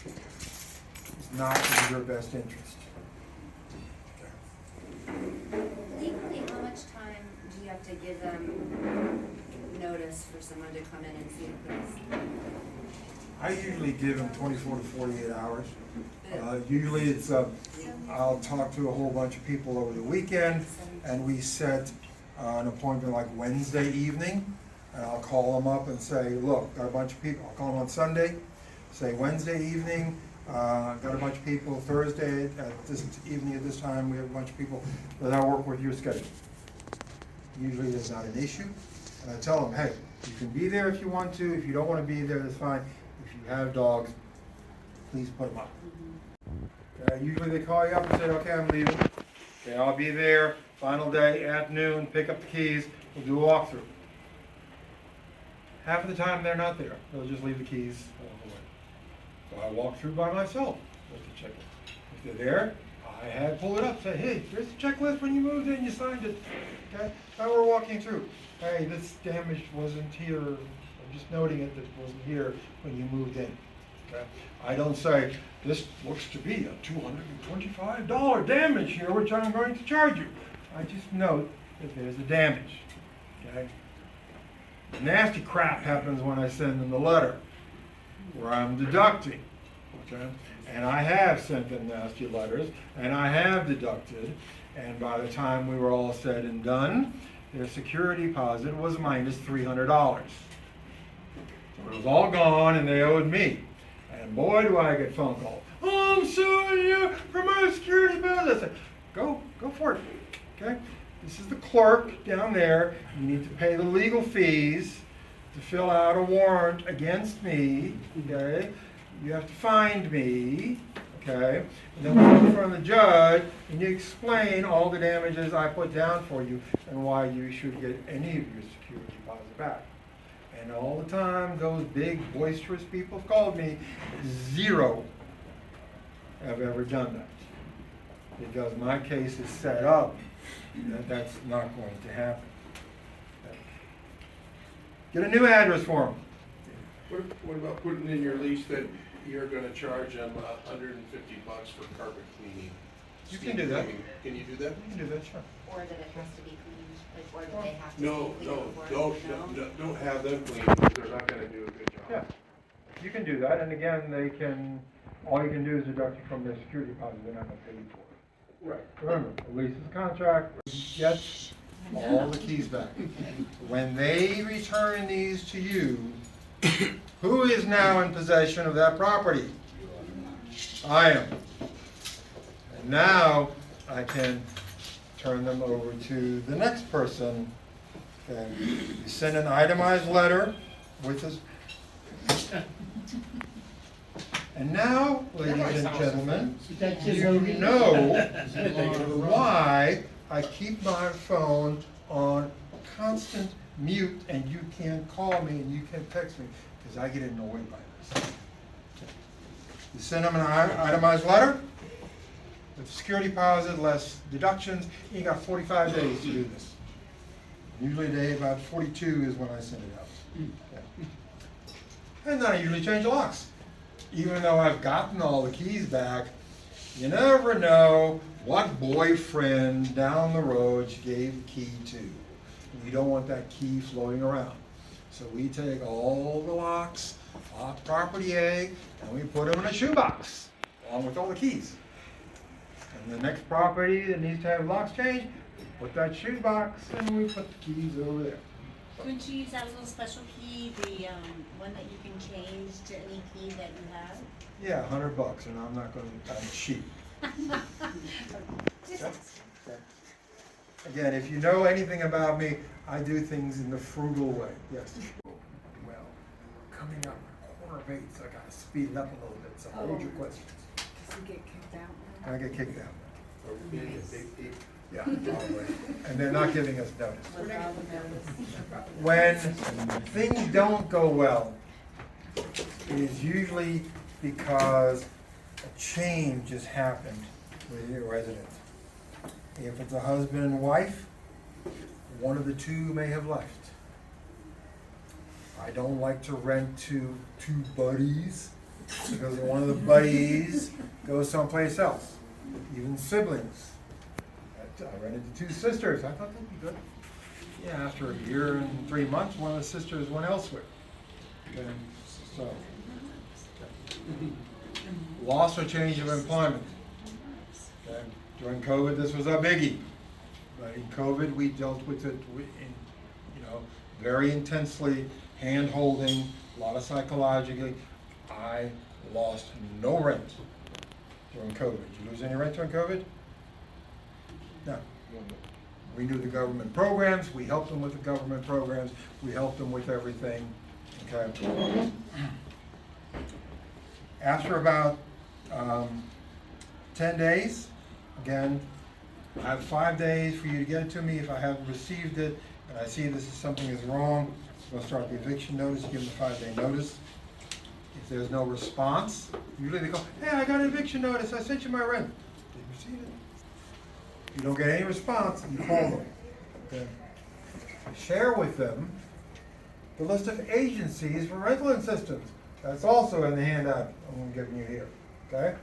is not in your best interest. Legally, how much time do you have to give them notice for someone to come in and see a place? I usually give them 24 to 48 hours. Usually it's, I'll talk to a whole bunch of people over the weekend, and we set an appointment like Wednesday evening, and I'll call them up and say, look, got a bunch of people. I'll call them on Sunday, say Wednesday evening, got a bunch of people. Thursday at this evening at this time, we have a bunch of people. Does that work with your schedule? Usually it's not an issue. And I tell them, hey, you can be there if you want to. If you don't want to be there, that's fine. If you have dogs, please put them up. Usually they call you up and say, okay, I'm leaving. Okay, I'll be there, final day, afternoon, pick up the keys, we'll do a walkthrough. Half of the time they're not there. They'll just leave the keys along the way. So I walk through by myself with the checklist. If they're there, I had pull it up, say, hey, here's the checklist when you moved in, you signed it. Okay, now we're walking through. Hey, this damage wasn't here. I'm just noting it that it wasn't here when you moved in. Okay? I don't say, this looks to be a $225 damage here, which I'm going to charge you. I just note that there's a damage. Okay? Nasty crap happens when I send them the letter, where I'm deducting. Okay? And I have sent them nasty letters, and I have deducted, and by the time we were all said and done, their security deposit was minus $300. So it was all gone, and they owed me. And boy, do I get phone calls. Oh, I'm suing you for my security deposit. I said, go for it. Okay? This is the clerk down there. You need to pay the legal fees to fill out a warrant against me. Okay? You have to find me. Okay? And then we go in front of the judge and you explain all the damages I put down for you and why you should get any of your security deposit back. And all the time, those big, boisterous people called me, zero have ever done that. Because my case is set up that that's not going to happen. Get a new address for them. What about putting in your lease that you're gonna charge them $150 for carpet cleaning? You can do that. Can you do that? You can do that, sure. Or that it has to be cleaned, like, or that they have to No, be cleaned before don't have them clean, because they're not gonna do a good job. Yeah, you can do that, and again, they can, all you can do is deduct it from their security deposit, they're not gonna pay you for it. Right. Remember, a lease is a contract, gets all the keys back. When they return these to you, who is now in possession of that property? I am. And now I can turn them over to the next person. Okay. You send an itemized letter with this. And now, ladies and gentlemen, you know why I keep my phone on constant mute and you can't call me and you can't text me, because I get annoyed by this. You send them an itemized letter with security deposit, less deductions, you got 45 days to do this. Usually day about 42 is when I send it out. Okay. And then I usually change the locks. Even though I've gotten all the keys back, you never know what boyfriend down the road you gave the key to. We don't want that key floating around. So we take all the locks off property A and we put them in a shoebox along with all the keys. And the next property that needs to have locks changed, we put that shoebox and we put the keys over there. Couldn't you use that little special key, the one that you can change to any key that you have? Yeah, $100, and I'm not going to, I'm cheap. Again, if you know anything about me, I do things in the frugal way. Yes. Well, coming up quarter of 8, so I got to speed it up a little bit. So hold your questions. Does he get kicked out? I get kicked out. Nice. Yeah, probably. And they're not giving us notice. Without the notice. When things don't go well, it is usually because a change has happened with your residents. If it's a husband and wife, one of the two may have left. I don't like to rent to two buddies, because one of the buddies goes someplace else, even siblings. I rented to two sisters, I thought that'd be good. Yeah, after a year and 3 months, one of the sisters went elsewhere. And so, loss or change of employment. Okay. During COVID, this was a biggie. But in COVID, we dealt with it, very intensely, hand-holding, a lot of psychologically. I lost no rent during COVID. Did you lose any rent during COVID? No. We knew the government programs, we helped them with the government programs, we helped them with everything, okay? After about 10 days, again, I have 5 days for you to get it to me. If I haven't received it and I see this is something is wrong, I'm gonna start the eviction notice, give them a 5-day notice. If there's no response, usually they go, hey, I got an eviction notice, I sent you my rent. Did you receive it? If you don't get any response, you call them. Okay. Share with them the list of agencies for rental assistance. That's also in the handout I'm giving you here. Okay?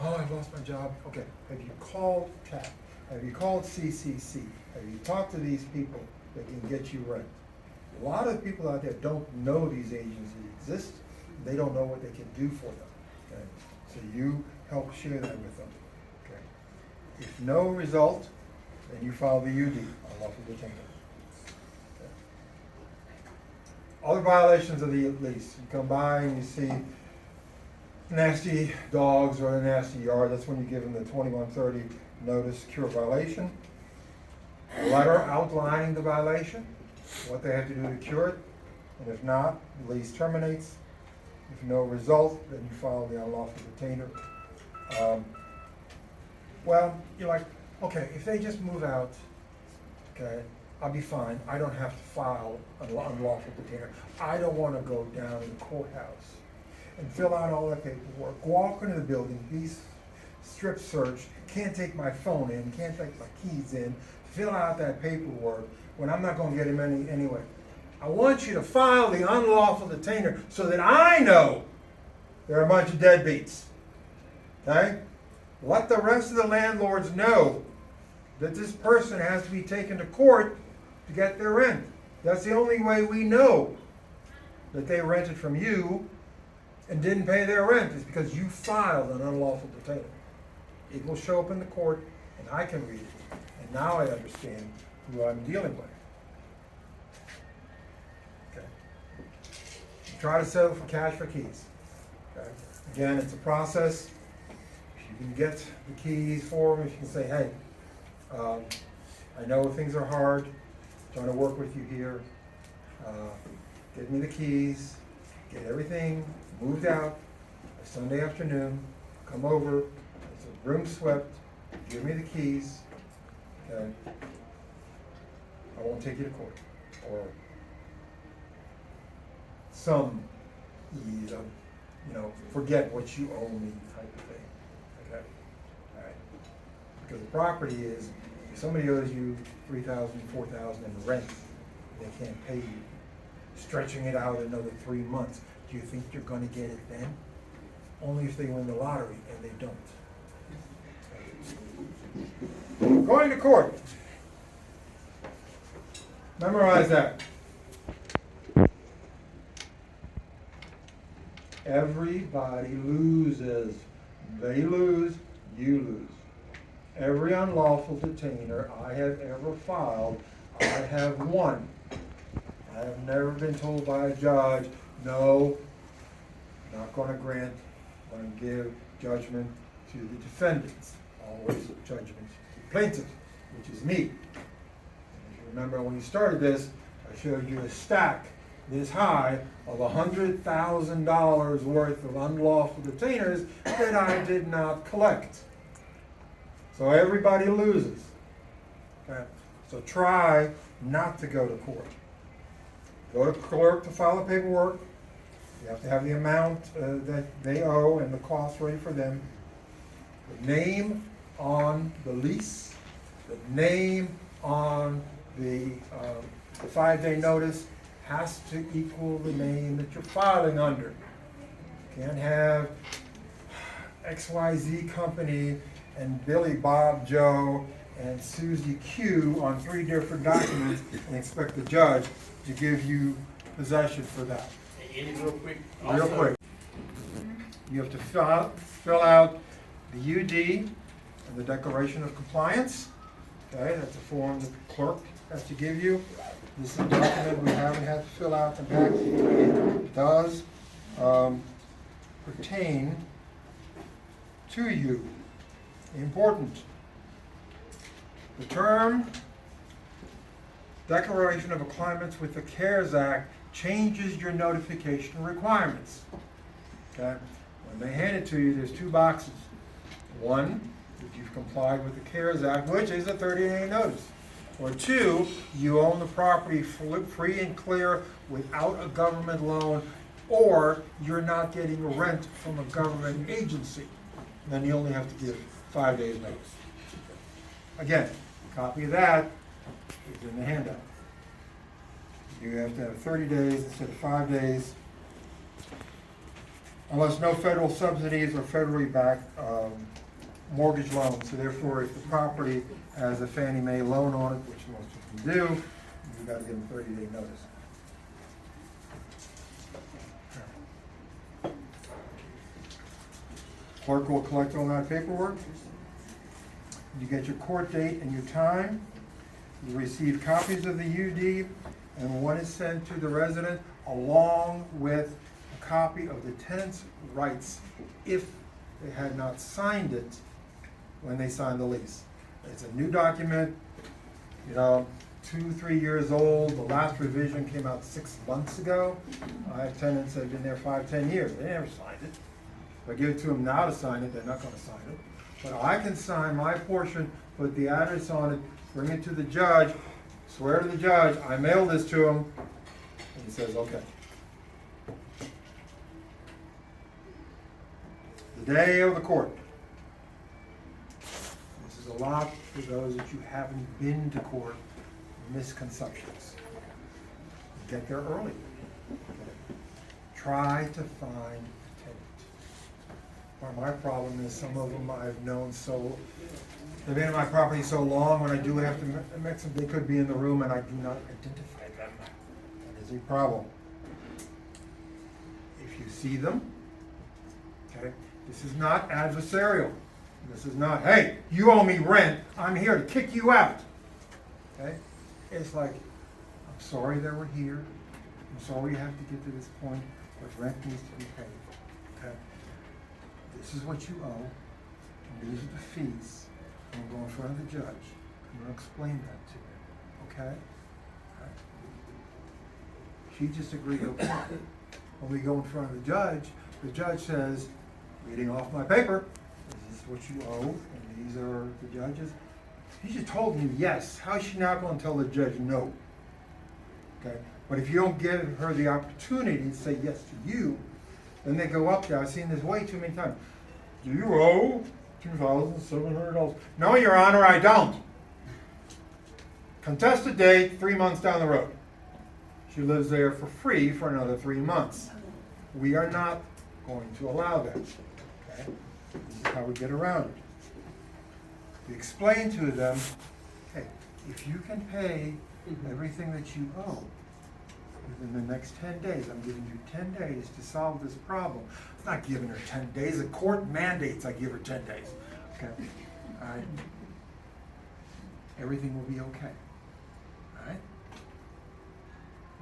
Oh, I lost my job. Okay. Have you called TAP? Have you called CCC? Have you talked to these people that can get you rent? A lot of people out there don't know these agencies exist. They don't know what they can do for them. Okay? So you help share that with them. Okay? If no result, then you file the UD, unlawful detainer. Okay. Other violations of the lease. You come by and you see nasty dogs or a nasty yard, that's when you give them the 2130 notice cure violation. A letter outlining the violation, what they have to do to cure it, and if not, the lease terminates. If no result, then you file the unlawful detainer. Well, you're like, okay, if they just move out, okay, I'll be fine. I don't have to file an unlawful detainer. I don't want to go down to the courthouse and fill out all that paperwork, walk into the building, be strip searched, can't take my phone in, can't take my keys in, fill out that paperwork when I'm not going to get him anyway. I want you to file the unlawful detainer so that I know there are a bunch of deadbeats. Okay? Let the rest of the landlords know that this person has to be taken to court to get their rent. That's the only way we know that they rented from you and didn't pay their rent, is because you filed an unlawful detainer. It will show up in the court and I can read it. And now I understand who I'm dealing with. Okay. Try to settle for cash for keys. Okay. Again, it's a process. If you can get the keys for them, if you can say, hey, I know things are hard, trying to work with you here. Give me the keys, get everything moved out by Sunday afternoon, come over, it's a room swept, give me the keys, okay? I won't take you to court, or some ease of, forget what you owe me type of thing, okay? All right. Because the property is, if somebody owes you $3,000, $4,000 in rent, they can't pay you, stretching it out another 3 months. Do you think you're going to get it then? Only if they win the lottery, and they don't. Going to court. Memorize that. Everybody loses. They lose, you lose. Every unlawful detainer I have ever filed, I have won. I have never been told by a judge, no, not going to grant, I'm going to give judgment to the defendants. Always judgment to the plaintiff, which is me. And if you remember when you started this, I showed you a stack this high of $100,000 worth of unlawful detainers that I did not collect. So everybody loses. Okay? So try not to go to court. Go to clerk to file the paperwork. You have to have the amount that they owe and the cost rate for them. The name on the lease The name on the 5-day notice has to equal the name that you're filing under. Can't have XYZ Company and Billy Bob Joe and Susie Q on 3 different documents and expect the judge to give you possession for that. Andy, real quick. Real also- quick. You have to fill out the UD and the Declaration of Compliance. Okay, that's a form that the clerk has to give you. This is a document we haven't had to fill out in the back. It does pertain to you. Important. The term Declaration of Compliance with the CARES Act changes your notification requirements. Okay? When they hand it to you, there's 2 boxes. One, if you've complied with the CARES Act, which is a 30-day notice. Or 2, you own the property free and clear without a government loan, or you're not getting rent from a government agency. Then you only have to give 5 days notice. Again, a copy of that is in the handout. You have to have 30 days instead of 5 days, unless no federal subsidies or federally backed mortgage loans. So therefore, if the property has a Fannie Mae loan on it, which most of them do, you've got to give them 30-day notice. Clerk will collect all that paperwork. You get your court date and your time. You receive copies of the UD, and one is sent to the resident along with a copy of the tenant's rights if they had not signed it when they signed the lease. It's a new document, 2-3 years old. The last revision came out 6 months ago. I have tenants that have been there 5-10 years. They never signed it. If I give it to them now to sign it, they're not going to sign it. But I can sign my portion, put the address on it, bring it to the judge, swear to the judge, I mailed this to him, and he says, okay. The day of the court. This is a lot for those that you haven't been to court, misconceptions. Get there early. Try to find a tenant. Part of my problem is some of them I've known they've been in my property so long, when I do have to mix them, they could be in the room and I do not identify them. That is a problem. If you see them, okay, this is not adversarial. This is not, hey, you owe me rent, I'm here to kick you out. Okay? It's like, I'm sorry that we're here. I'm sorry you have to get to this point, but rent needs to be paid. Okay? This is what you owe, and these are the fees. I'm going to go in front of the judge. I'm going to explain that to him. Okay? All right. She just agreed, okay. When we go in front of the judge says, reading off my paper, this is what you owe, and these are the judges. She just told me yes. How is she not going to tell the judge no? Okay? But if you don't give her the opportunity to say yes to you, then they go up there. I've seen this way too many times. Do you owe $2,700? No, Your Honor, I don't. Contested date, 3 months down the road. She lives there for free for another 3 months. We are not going to allow that. Okay? This is how we get around it. We explain to them, hey, if you can pay everything that you owe within the next 10 days, I'm giving you 10 days to solve this problem. I'm not giving her 10 days. The court mandates I give her 10 days. Okay? All right? Everything will be okay. All right?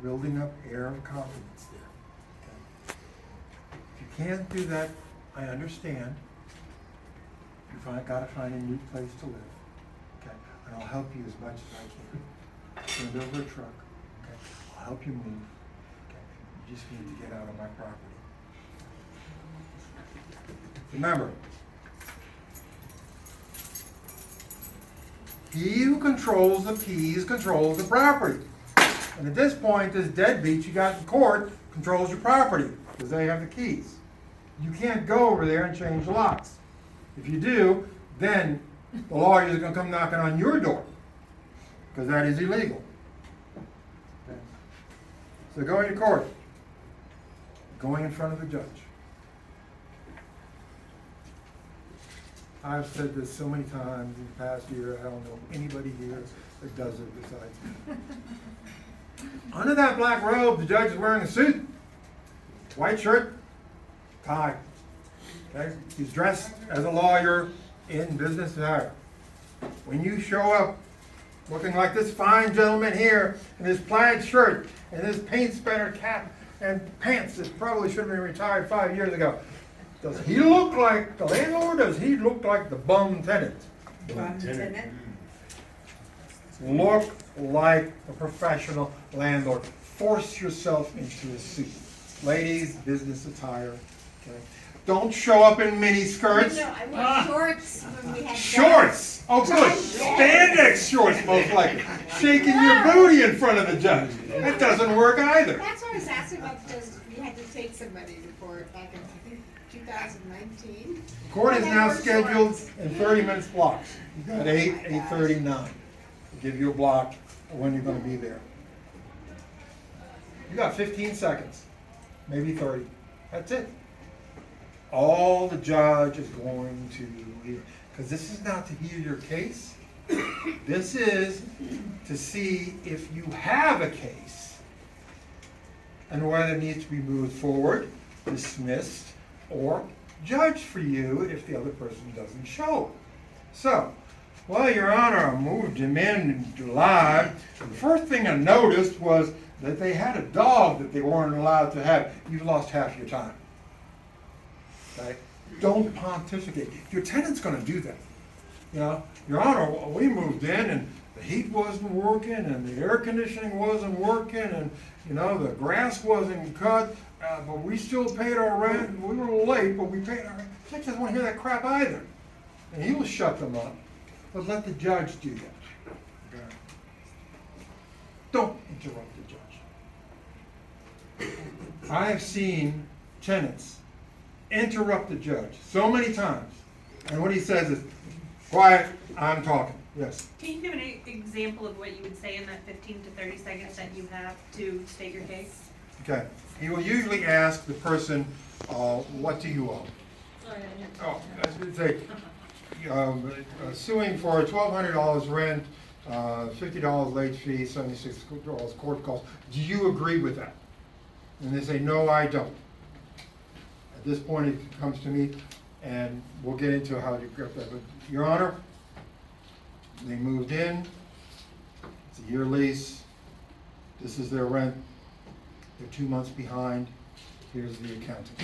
Building up air of confidence there. Okay? If you can't do that, I understand. Gotta find a new place to live. Okay? And I'll help you as much as I can. Send over a truck. Okay? I'll help you move. Okay? You just need to get out of my property. Remember, he who controls the keys controls the property. And at this point, this deadbeat you got in court controls your property because they have the keys. You can't go over there and change the locks. If you do, then the lawyers are gonna come knocking on your door, because that is illegal. So going to court, going in front of the judge. I've said this so many times in the past year, I don't know anybody here that does it besides me. Under that black robe, the judge is wearing a suit, white shirt, tie. Okay? He's dressed as a lawyer in business attire. When you show up looking like this fine gentleman here in his plaid shirt and his paint splatter cap and pants that probably should have been retired 5 years ago, does he look like the landlord or does he look like the bum tenant? Look like a professional landlord. Force yourself into a suit. Ladies, business attire. Okay? Don't show up in mini skirts. No, I wore shorts when we had. Shorts! Oh good, spandex shorts most likely. Shaking your booty in front of the judge. That doesn't work either. That's what I was asking about, because we had to take somebody before it back in, I think, 2019. Court is And now they wore scheduled shorts. in 30 minutes blocks. You got 8, 8:39. We'll give you a block of when you're gonna be there. You got 15 seconds, maybe 30. That's it. All the judge is going to hear, because this is not to hear your case. This is to see if you have a case and whether it needs to be moved forward, dismissed, or judged for you if the other person doesn't show. So, well, Your Honor, I moved him in July. The first thing I noticed was that they had a dog that they weren't allowed to have. You've lost half your time. Okay? Don't pontificate. Your tenant's gonna do that. You know, Your Honor, we moved in and the heat wasn't working and the air conditioning wasn't working and, you know, the grass wasn't cut, but we still paid our rent. We were a little late, but we paid our rent. The judge doesn't want to hear that crap either. And he will shut them up. But let the judge do that. Okay? Don't interrupt the judge. I have seen tenants interrupt the judge so many times. And what he says is, quiet, I'm talking. Yes. Can you give an example of what you would say in that 15 to 30 seconds that you have to state your case? Okay. He will usually ask the person, what do you owe? Oh, I should say, suing for $1,200 rent, $50 late fee, $76 court costs. Do you agree with that? And they say, no, I don't. At this point, it comes to me, and we'll get into how you get that. But, Your Honor, they moved in. It's a year lease. This is their rent. They're 2 months behind. Here's the accounting.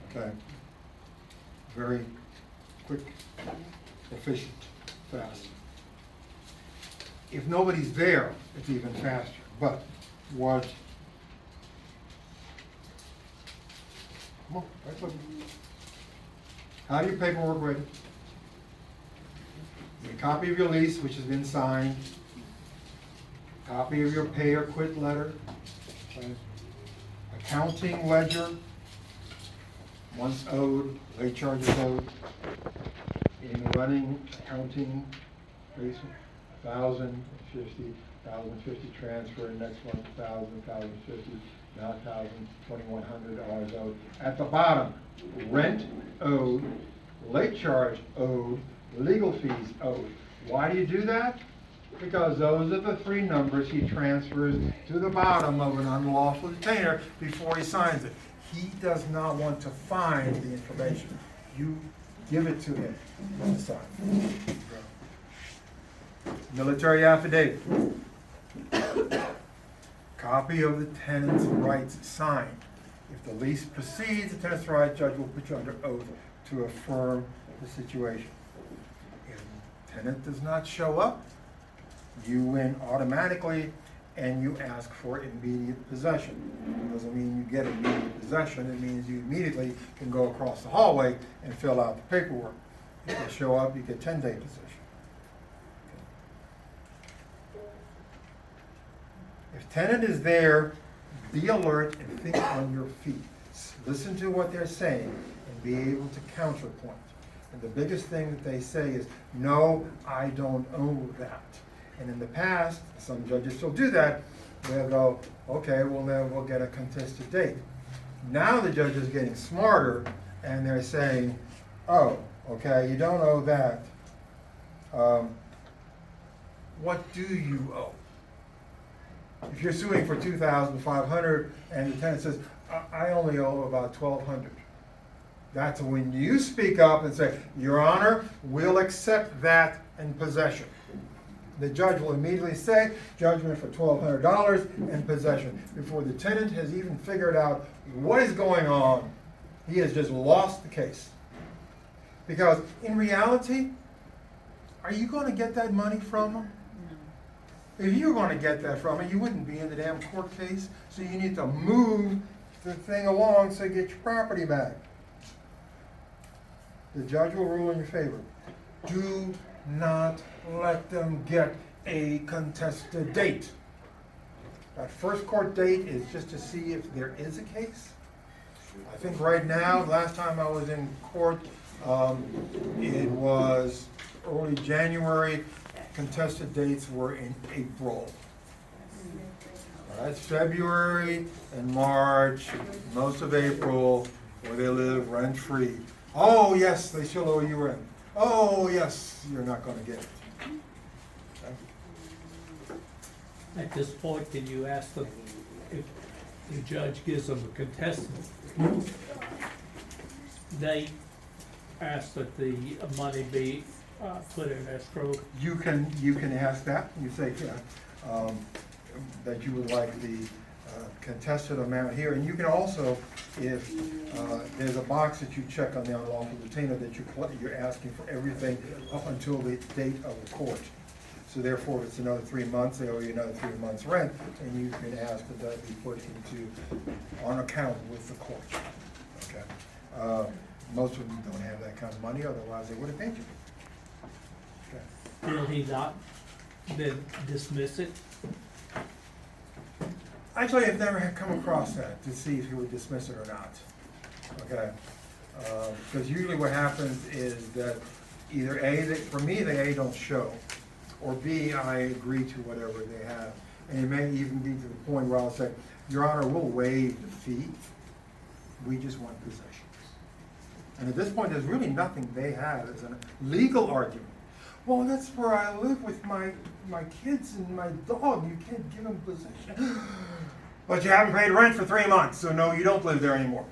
Okay. Very quick, efficient, fast. If nobody's there, it's even faster. But what? Come on, right foot. Have your paperwork ready. A copy of your lease, which has been signed. Copy of your pay or quit letter. Okay. Accounting ledger. Once owed, late charges owed. In running accounting basement, 1,050, 1,050 transfer, next one, 1,000, 1,050, now 1,000, $2,100 owed. At the bottom, rent owed, late charge owed, legal fees owed. Why do you do that? Because those are the 3 numbers he transfers to the bottom of an unlawful detainer before he signs it. He does not want to find the information. You give it to him on the side. Military affidavit. Copy of the tenant's rights signed. If the lease proceeds, the tenant's rights judge will put you under oath to affirm the situation. If the tenant does not show up, you win automatically and you ask for immediate possession. It doesn't mean you get immediate possession, it means you immediately can go across the hallway and fill out the paperwork. If they show up, you get 10-day possession. If tenant is there, be alert and think on your feet. Listen to what they're saying and be able to counterpoint. And the biggest thing that they say is, no, I don't owe that. And in the past, some judges still do that, they'll go, okay, well then we'll get a contested date. Now the judge is getting smarter and they're saying, oh, okay, you don't owe that. What do you owe? If you're suing for $2,500 and the tenant says, I only owe about $1,200. That's when you speak up and say, Your Honor, we'll accept that in possession. The judge will immediately say, judgment for $1,200 in possession. Before the tenant has even figured out what is going on, he has just lost the case. Because in reality, are you going to get that money from him? If you were going to get that from him, you wouldn't be in the damn court case. So you need to move the thing along so you get your property back. The judge will rule in your favor. Do not let them get a contested date. That first court date is just to see if there is a case. I think right now, last time I was in court, it was early January. Contested dates were in April. That's February and March, most of April, where they live rent-free. Oh, yes, they still owe you rent. Oh, yes, you're not going to get it. Okay? At this point, can you ask them if the judge gives them a contested date, ask that the money be put in escrow? You can ask that. You say, yeah, that you would like the contested amount here. And you can also, if there's a box that you check on the unlawful retainer that you're asking for everything up until the date of the court. So therefore, if it's another 3 months, they owe you another 3 months rent, and you can ask that that be put into, on account with the court. Okay. Most of them don't have that kind of money, otherwise they would have paid you. Okay. Will he not then dismiss it? Actually, I've never come across that to see if he would dismiss it or not. Okay, because usually what happens is that either A, for me, the A don't show, or B, I agree to whatever they have. And it may even be to the point where I'll say, Your Honor, we'll waive the fee. We just want possession. And at this point, there's really nothing they have as a legal argument. Well, that's where I live with my kids and my dog. You can't give them possession. But you haven't paid rent for 3 months, so no, you don't live there anymore.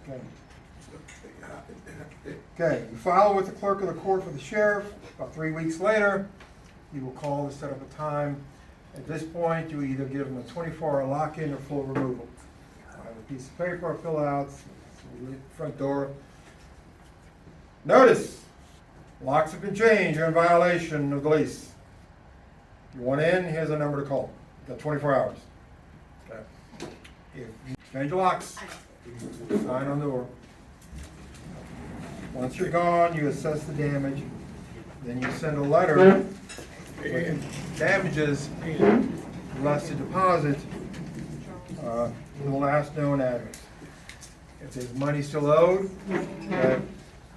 Okay. Okay, you file with the clerk of the court for the sheriff. About 3 weeks later, you will call to set up a time. At this point, you either give them a 24-hour lock-in or full removal. I have a piece of paper I fill out, front door. Notice, locks have been changed. You're in violation of the lease. You want in, here's a number to call. You've got 24 hours. Okay. If you change your locks, sign on the door. Once you're gone, you assess the damage. Then you send a letter with damages less the deposit to the last known address. If there's money still owed,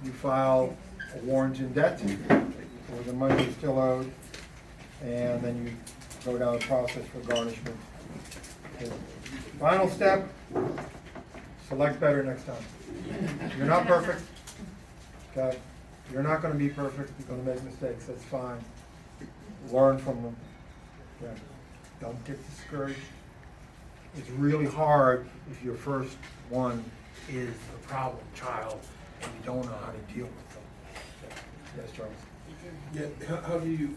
you file a warrant in debt, or the money is still owed, and then you go down the process for garnishment. Okay. Final step, select better next time. You're not perfect, okay? You're not going to be perfect. You're going to make mistakes. That's fine. Learn from them. Okay. Don't get discouraged. It's really hard if your first one is a problem child and you don't know how to deal with them. Okay. Yes, Charles? Yeah, how do you